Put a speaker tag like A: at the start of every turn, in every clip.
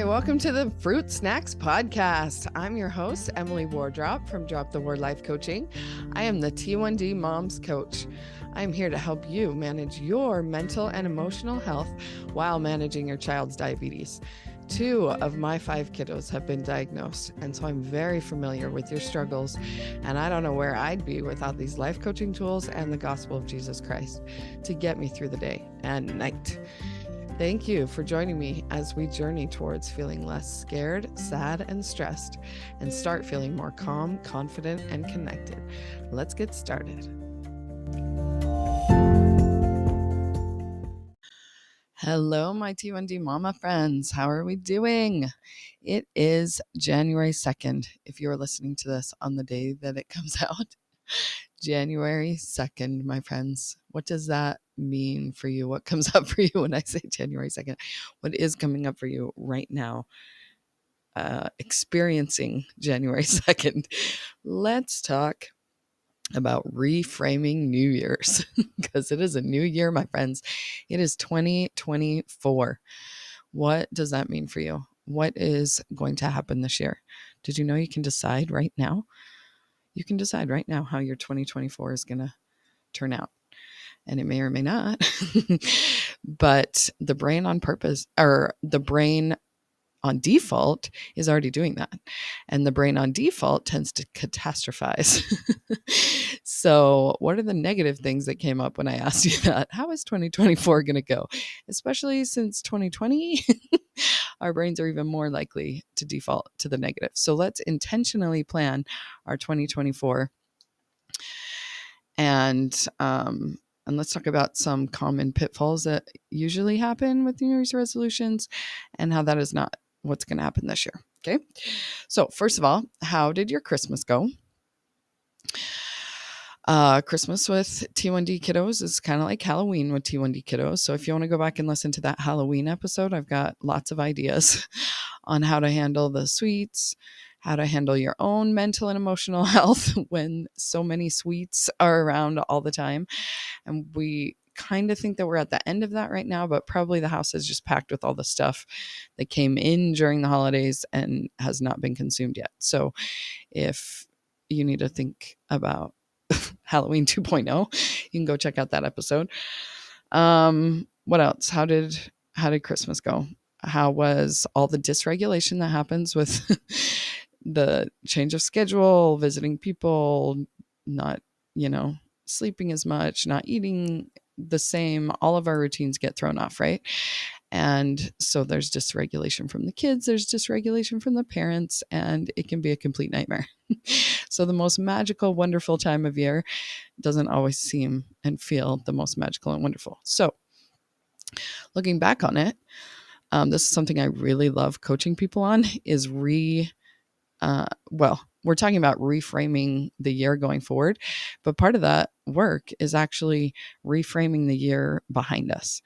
A: welcome to the Fruit Snacks Podcast. I'm your host, Emily Wardrop from Drop the Word Life Coaching. I am the T1D Moms Coach. I'm here to help you manage your mental and emotional health while managing your child's diabetes. 2 of my 5 kiddos have been diagnosed, and so I'm very familiar with your struggles, and I don't know where I'd be without these life coaching tools and the gospel of Jesus Christ to get me through the day and night. Thank you for joining me as we journey towards feeling less scared, sad, and stressed, and start feeling more calm, confident, and connected. Let's get started. Hello, my T1D Mama friends. How are we doing? It is January 2nd. If you're listening to this on the day that it comes out, January 2nd, my friends. What does that mean for you? What comes up for you when I say January 2nd? What is coming up for you right now? Experiencing January 2nd. Let's talk about reframing New Year's because it is a new year, my friends. It is 2024. What does that mean for you? What is going to happen this year? Did you know you can decide right now? You can decide right now how your 2024 is going to turn out. And it may or may not. But the brain on purpose, or the brain on default, is already doing that. And the brain on default tends to catastrophize. So what are the negative things that came up when I asked you that? How is 2024 going to go? Especially since 2020, our brains are even more likely to default to the negative. So let's intentionally plan our 2024. And let's talk about some common pitfalls that usually happen with New Year's resolutions and how that is not what's going to happen this year. Okay. So first of all, how did your Christmas go? Christmas with T1D kiddos is kind of like Halloween with T1D kiddos. So if you want to go back and listen to that Halloween episode, I've got lots of ideas on how to handle the sweets, how to handle your own mental and emotional health when so many sweets are around all the time. And we kind of think that we're at the end of that right now, but probably the house is just packed with all the stuff that came in during the holidays and has not been consumed yet. So if you need to think about Halloween 2.0, you can go check out that episode. What else? How did Christmas go? How was all the dysregulation that happens with the change of schedule, visiting people, not, sleeping as much, not eating the same? All of our routines get thrown off, right? And so there's dysregulation from the kids, there's dysregulation from the parents, and it can be a complete nightmare. So the most magical, wonderful time of year doesn't always seem and feel the most magical and wonderful. So looking back on it, this is something I really love coaching people on, is we're talking about reframing the year going forward, but part of that work is actually reframing the year behind us.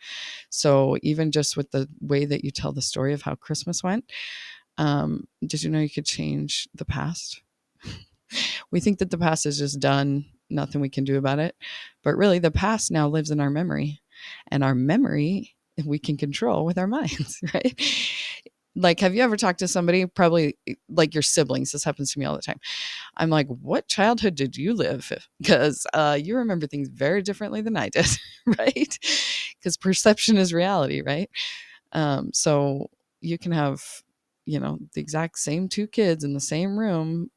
A: So even just with the way that you tell the story of how Christmas went, did you know you could change the past? We think that the past is just done, nothing we can do about it, but really the past now lives in our memory, and our memory we can control with our minds, right? Like, have you ever talked to somebody, probably like your siblings? This happens to me all the time. I'm like, what childhood did you live? Because you remember things very differently than I did, right? Because perception is reality, right? So you can have, the exact same 2 kids in the same room,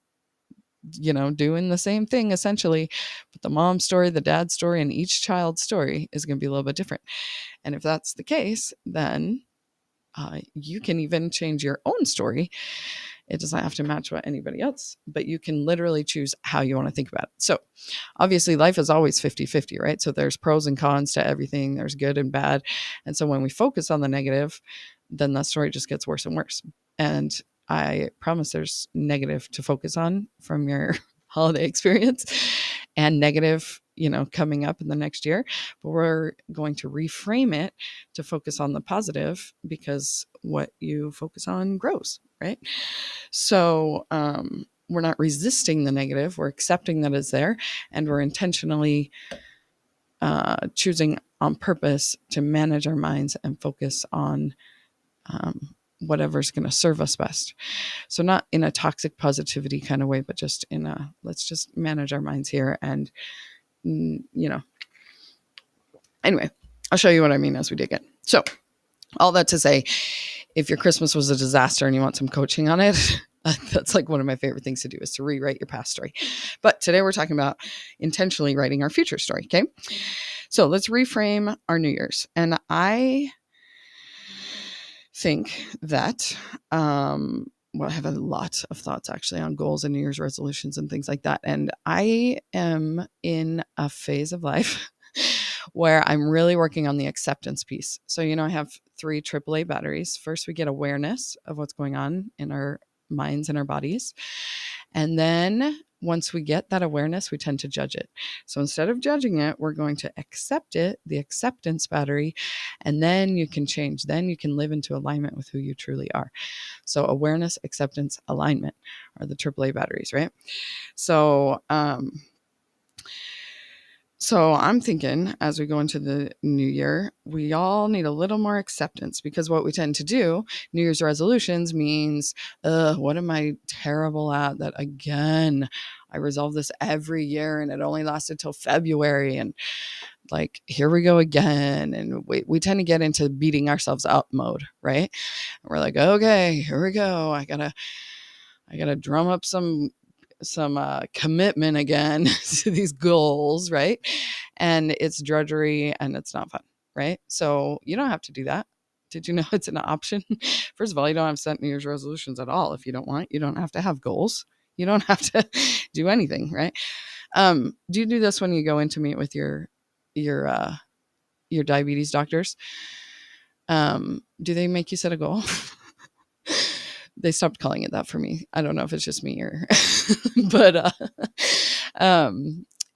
A: doing the same thing essentially, but the mom's story, the dad's story, and each child's story is going to be a little bit different. And if that's the case, then you can even change your own story. It doesn't have to match what anybody else, but you can literally choose how you want to think about it. So obviously life is always 50-50, right? So there's pros and cons to everything. There's good and bad. And so when we focus on the negative, then that story just gets worse and worse. And I promise there's negative to focus on from your holiday experience and negative, coming up in the next year, but we're going to reframe it to focus on the positive, because what you focus on grows, right? So, we're not resisting the negative, we're accepting that it's there, and we're intentionally choosing on purpose to manage our minds and focus on whatever's going to serve us best. So not in a toxic positivity kind of way, but just in a, let's just manage our minds here. And, anyway, I'll show you what I mean as we dig in. So all that to say, if your Christmas was a disaster and you want some coaching on it, that's like one of my favorite things to do, is to rewrite your past story. But today we're talking about intentionally writing our future story. Okay. So let's reframe our New Year's. And I think that, I have a lot of thoughts actually on goals and New Year's resolutions and things like that. And I am in a phase of life where I'm really working on the acceptance piece. So, I have 3 AAA batteries. First, we get awareness of what's going on in our minds and our bodies. And then once we get that awareness, we tend to judge it. So instead of judging it, we're going to accept it, the acceptance battery, and then you can change. Then you can live into alignment with who you truly are. So awareness, acceptance, alignment are the AAA batteries, right? So, So I'm thinking as we go into the new year, we all need a little more acceptance, because what we tend to do, New Year's resolutions means, what am I terrible at that again? I resolve this every year and it only lasted till February, and like, here we go again. And we tend to get into beating ourselves up mode, right? And we're like, okay, here we go. I gotta drum up some commitment again to these goals, right? And it's drudgery and it's not fun, right? So you don't have to do that. Did you know it's an option? First of all, you don't have to set New Year's resolutions at all if you don't want. You don't have to have goals. You don't have to do anything, right? Do you do this when you go in to meet with your diabetes doctors? Do they make you set a goal? They stopped calling it that for me. I don't know if it's just me or, but,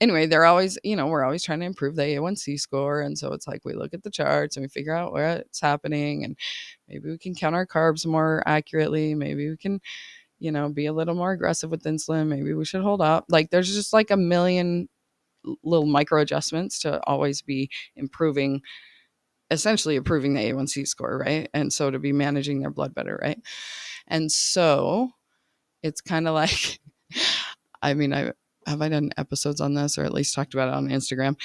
A: anyway, they're always, we're always trying to improve the A1C score. And so it's like, we look at the charts and we figure out what's happening, and maybe we can count our carbs more accurately. Maybe we can, be a little more aggressive with insulin. Maybe we should hold up. Like, there's just like a million little micro adjustments to always be improving, essentially improving the A1C score, right? And so to be managing their blood better, right? And so it's kind of like, I done episodes on this, or at least talked about it on Instagram.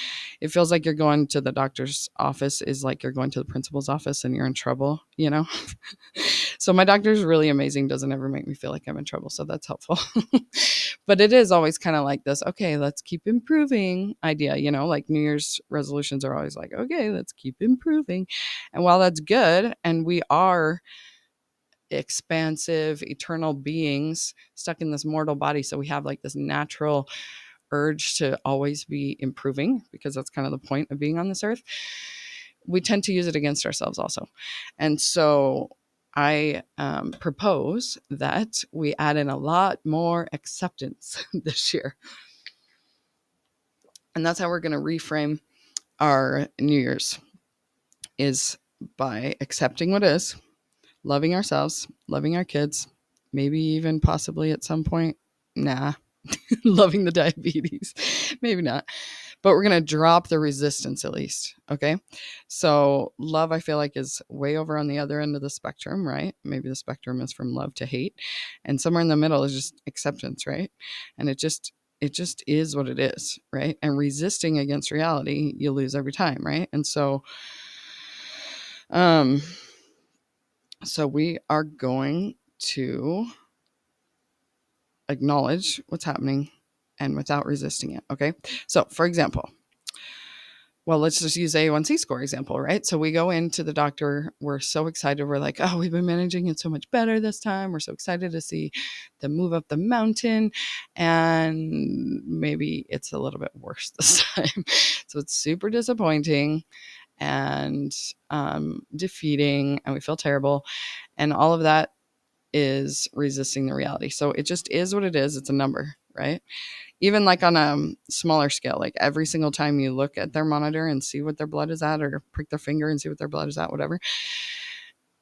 A: It feels like you're going to the doctor's office is like you're going to the principal's office and you're in trouble, So my doctor's really amazing. Doesn't ever make me feel like I'm in trouble. So that's helpful. But it is always kind of like this, okay, let's keep improving idea, like New Year's resolutions are always like, okay, let's keep improving. And while that's good, and we are expansive, eternal beings stuck in this mortal body, so we have like this natural urge to always be improving, because that's kind of the point of being on this earth. We tend to use it against ourselves also. And so I propose that we add in a lot more acceptance this year. And that's how we're going to reframe our New Year's, is by accepting what is, loving ourselves, loving our kids, maybe even possibly at some point, loving the diabetes, maybe not. But we're going to drop the resistance at least, okay? So love, I feel like, is way over on the other end of the spectrum, right? Maybe the spectrum is from love to hate. And somewhere in the middle is just acceptance, right? And it just is what it is, right? And resisting against reality, you lose every time, right? And so, so we are going to acknowledge what's happening and without resisting it. Okay. So for example, well, let's just use A1C score example, right? So we go into the doctor. We're so excited. We're like, oh, we've been managing it so much better this time. We're so excited to see them move up the mountain. And maybe it's a little bit worse this time. So it's super disappointing and defeating, and we feel terrible. And all of that is resisting the reality. So it just is what it is. It's a number, right? Even like on a smaller scale, like every single time you look at their monitor and see what their blood is at, or prick their finger and see what their blood is at, whatever,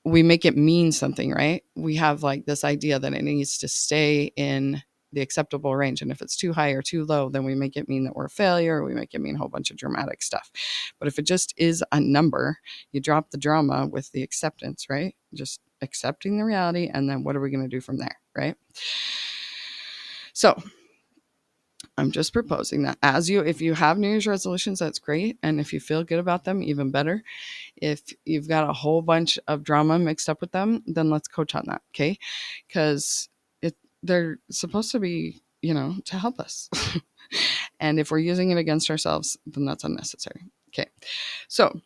A: we make it mean something, right? We have like this idea that it needs to stay in the acceptable range. And if it's too high or too low, then we make it mean that we're a failure. Or we make it mean a whole bunch of dramatic stuff. But if it just is a number, you drop the drama with the acceptance, right? Just accepting the reality, and then what are we going to do from there, right? So I'm just proposing that if you have New Year's resolutions, that's great. And if you feel good about them, even better. If you've got a whole bunch of drama mixed up with them, then let's coach on that. Okay. Because they're supposed to be, to help us. And if we're using it against ourselves, then that's unnecessary. Okay. So,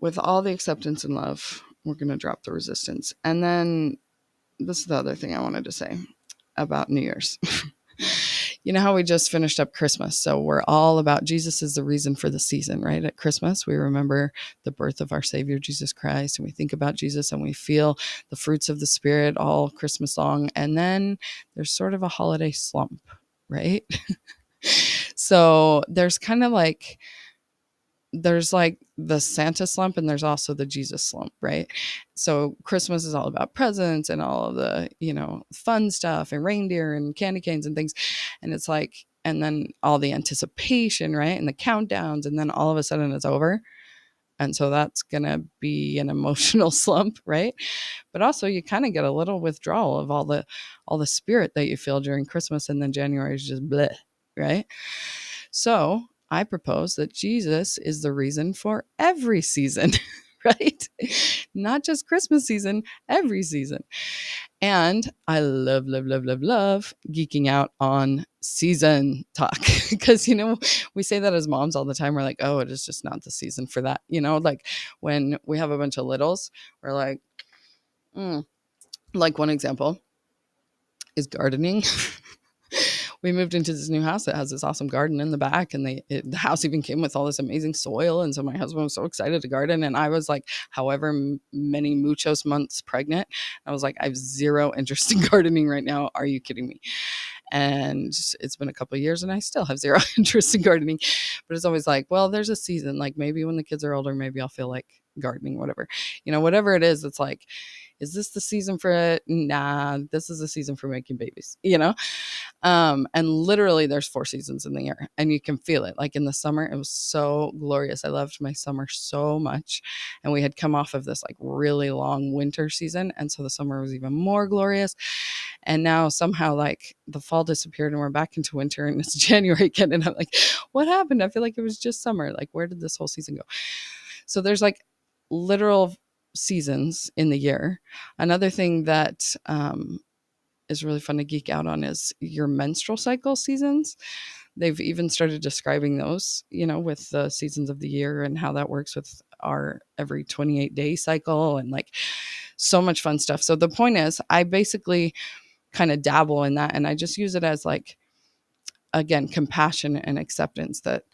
A: with all the acceptance and love, we're going to drop the resistance. And then this is the other thing I wanted to say about New Year's. You know how we just finished up Christmas. So we're all about Jesus is the reason for the season, right? At Christmas, we remember the birth of our Savior, Jesus Christ, and we think about Jesus and we feel the fruits of the Spirit all Christmas long. And then there's sort of a holiday slump, right? So there's kind of like, there's like the Santa slump and there's also the Jesus slump, right? So Christmas is all about presents and all of the, fun stuff and reindeer and candy canes and things. And it's like, and then all the anticipation, right? And the countdowns, and then all of a sudden it's over. And so that's going to be an emotional slump, right? But also you kind of get a little withdrawal of all the spirit that you feel during Christmas, and then January is just bleh, right? So I propose that Jesus is the reason for every season, right? Not just Christmas season, every season. And I love geeking out on season talk because, we say that as moms all the time. We're like, oh, it is just not the season for that. Like when we have a bunch of littles, we're like, like one example is gardening. We moved into this new house that has this awesome garden in the back, and the house even came with all this amazing soil. And so my husband was so excited to garden, and I was like, however many muchos months pregnant, I was like, I have zero interest in gardening right now. Are you kidding me? And it's been a couple of years and I still have zero interest in gardening. But it's always like, well, there's a season, like maybe when the kids are older, maybe I'll feel like gardening, whatever, whatever it is. It's like, is this the season for it? Nah, this is the season for making babies, and literally there's 4 seasons in the year and you can feel it. Like in the summer, it was so glorious. I loved my summer so much. And we had come off of this like really long winter season. And so the summer was even more glorious. And now somehow like the fall disappeared and we're back into winter and it's January again. And I'm like, what happened? I feel like it was just summer. Like, where did this whole season go? So there's like literal seasons in the year. Another thing that is really fun to geek out on is your menstrual cycle seasons. They've even started describing those, with the seasons of the year and how that works with our every 28-day cycle and like so much fun stuff. So the point is, I basically kind of dabble in that and I just use it as like, again, compassion and acceptance that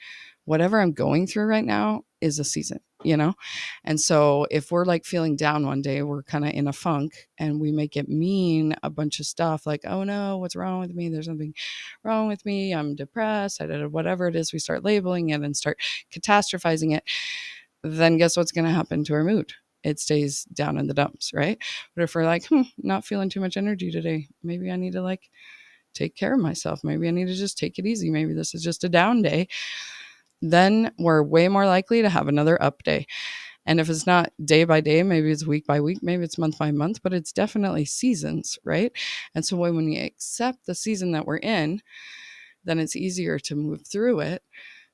A: whatever I'm going through right now is a season, And so if we're like feeling down one day, we're kind of in a funk and we make it mean a bunch of stuff like, oh no, what's wrong with me? There's something wrong with me. I'm depressed. Whatever it is, we start labeling it and start catastrophizing it. Then guess what's going to happen to our mood? It stays down in the dumps, right? But if we're like, not feeling too much energy today, maybe I need to like take care of myself. Maybe I need to just take it easy. Maybe this is just a down day. Then we're way more likely to have another up day. And if it's not day by day, maybe it's week by week, maybe it's month by month, but it's definitely seasons, right? And so when we accept the season that we're in, then it's easier to move through it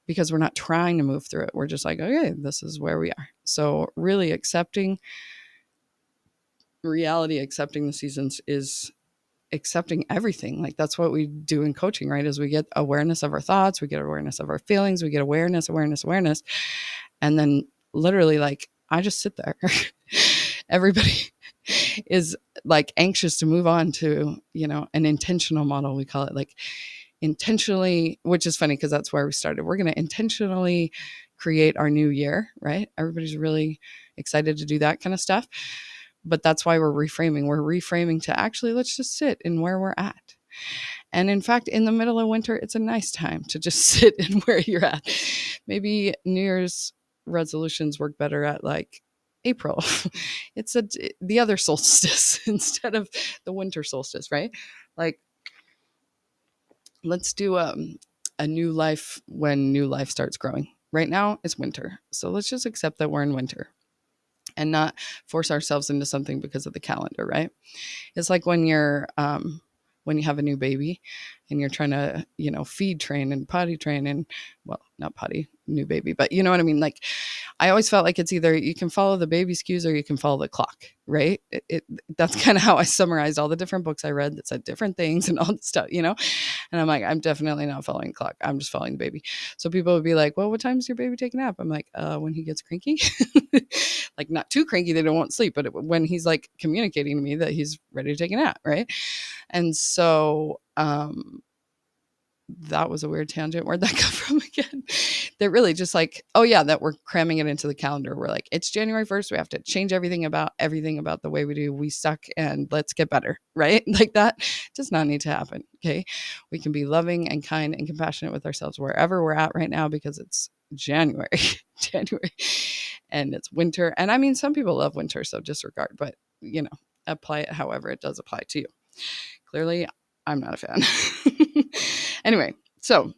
A: because we're not trying to move through it. We're just like, okay, this is where we are. So really accepting reality, accepting the seasons is accepting everything. Like that's what we do in coaching, right? Is we get awareness of our thoughts, we get awareness of our feelings, we get awareness. And then literally like, I just sit there. Everybody is like anxious to move on to, an intentional model. We call it like intentionally, which is funny because that's where we started. We're going to intentionally create our new year, right? Everybody's really excited to do that kind of stuff. But that's why we're reframing. We're reframing to actually, let's just sit in where we're at. And in fact, in the middle of winter, it's a nice time to just sit in where you're at. Maybe New Year's resolutions work better at like April. It's the other solstice instead of the winter solstice, right? Like, let's do a new life when new life starts growing. Right now, it's winter. So let's just accept that we're in winter. and not force ourselves into something because of the calendar, right? It's like when when you have a new baby and you're trying to, feed train and potty train and, well, not potty, new baby, but you know what I mean? Like, I always felt like it's either you can follow the baby's cues or you can follow the clock, right? That's kind of how I summarized all the different books I read that said different things and all that stuff, And I'm like, I'm definitely not following the clock. I'm just following the baby. So people would be like, well, what time does your baby take a nap? I'm like, when he gets cranky. Like, not too cranky that he won't sleep, but when he's like communicating to me that he's ready to take a nap, right? And so that was a weird tangent. Where'd that come from again? They're really just like, oh yeah, that we're cramming it into the calendar. We're like, it's January 1st. We have to change everything about the way we do. We suck and let's get better, right? Like, that does not need to happen. Okay. We can be loving and kind and compassionate with ourselves wherever we're at right now, because it's January, and it's winter. And I mean, some people love winter, so disregard, but apply it however it does apply to you. Clearly, I'm not a fan. Anyway, so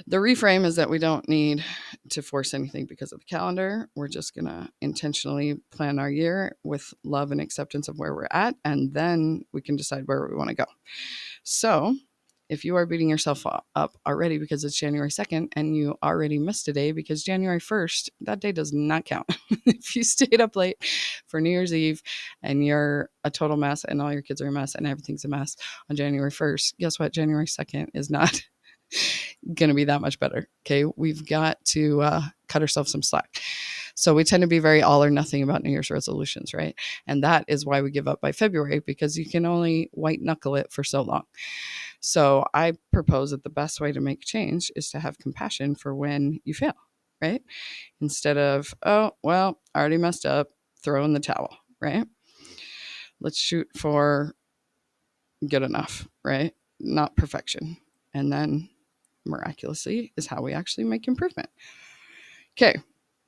A: the reframe is that we don't need to force anything because of the calendar. We're just going to intentionally plan our year with love and acceptance of where we're at, and then we can decide where we want to go. So if you are beating yourself up already because it's January 2nd and you already missed a day because January 1st, that day does not count. If you stayed up late for New Year's Eve and you're a total mess and all your kids are a mess and everything's a mess on January 1st, guess what? January 2nd is not going to be that much better. Okay. We've got to cut ourselves some slack. So we tend to be very all or nothing about New Year's resolutions, right? And that is why we give up by February, because you can only white knuckle it for so long. So I propose that the best way to make change is to have compassion for when you fail, right? Instead of, oh, well, I already messed up, throw in the towel, right? Let's shoot for good enough, right? Not perfection. And then miraculously is how we actually make improvement. Okay.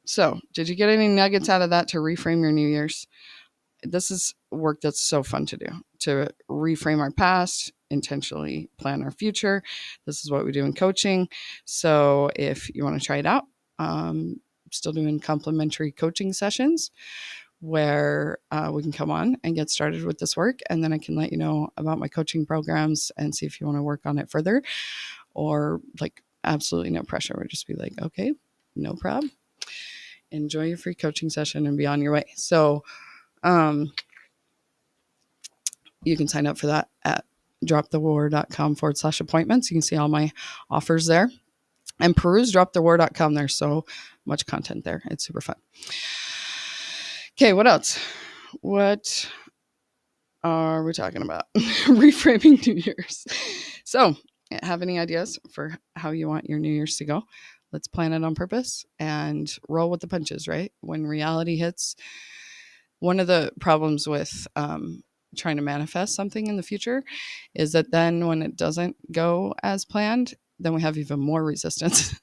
A: So did you get any nuggets out of that to reframe your New Year's? This is work that's so fun to do, to reframe our past, intentionally plan our future. This is what we do in coaching. So if you want to try it out, still doing complimentary coaching sessions where we can come on and get started with this work. And then I can let you know about my coaching programs and see if you want to work on it further, or like absolutely no pressure. We'll just be like, okay, no problem. Enjoy your free coaching session and be on your way. So you can sign up for that at dropthewar.com/appointments. You can see all my offers there, and peruse dropthewar.com. There's so much content there. It's super fun. Okay. What else? What are we talking about? Reframing New Year's. So have any ideas for how you want your New Year's to go? Let's plan it on purpose and roll with the punches, right? When reality hits, one of the problems with trying to manifest something in the future is that then when it doesn't go as planned, then we have even more resistance.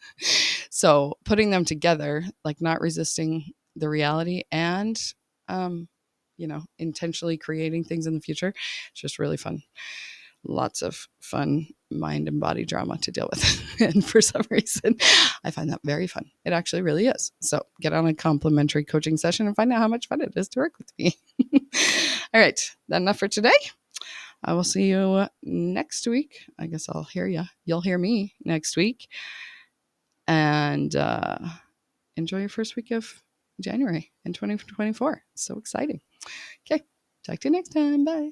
A: So putting them together, like not resisting the reality and, intentionally creating things in the future, it's just really fun. Lots of fun mind and body drama to deal with. And for some reason, I find that very fun. It actually really is. So get on a complimentary coaching session and find out how much fun it is to work with me. All right. That's enough for today. I will see you next week. I guess I'll hear you. You'll hear me next week. And enjoy your first week of January in 2024. It's so exciting. Okay. Talk to you next time. Bye.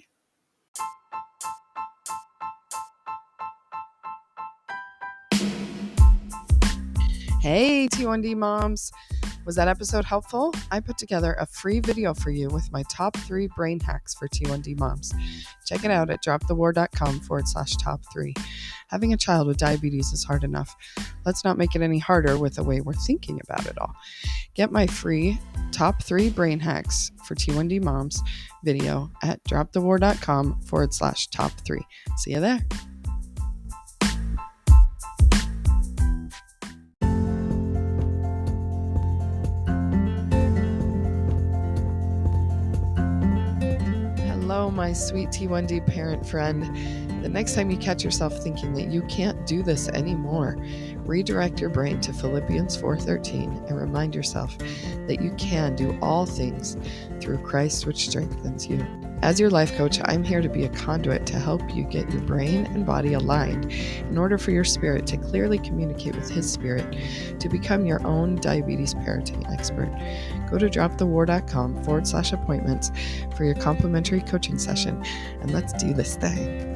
A: Hey, T1D moms. Was that episode helpful? I put together a free video for you with my top 3 brain hacks for T1D moms. Check it out at dropthewar.com/top3. Having a child with diabetes is hard enough. Let's not make it any harder with the way we're thinking about it all. Get my free top 3 brain hacks for T1D moms video at dropthewar.com/top3. See you there. Hello, my sweet T1D parent friend. The next time you catch yourself thinking that you can't do this anymore, Redirect your brain to Philippians 4:13 and remind yourself that you can do all things through Christ, which strengthens you. As your life coach, I'm here to be a conduit to help you get your brain and body aligned in order for your spirit to clearly communicate with His Spirit to become your own diabetes parenting expert. Go to dropthewar.com/appointments for your complimentary coaching session, and let's do this thing.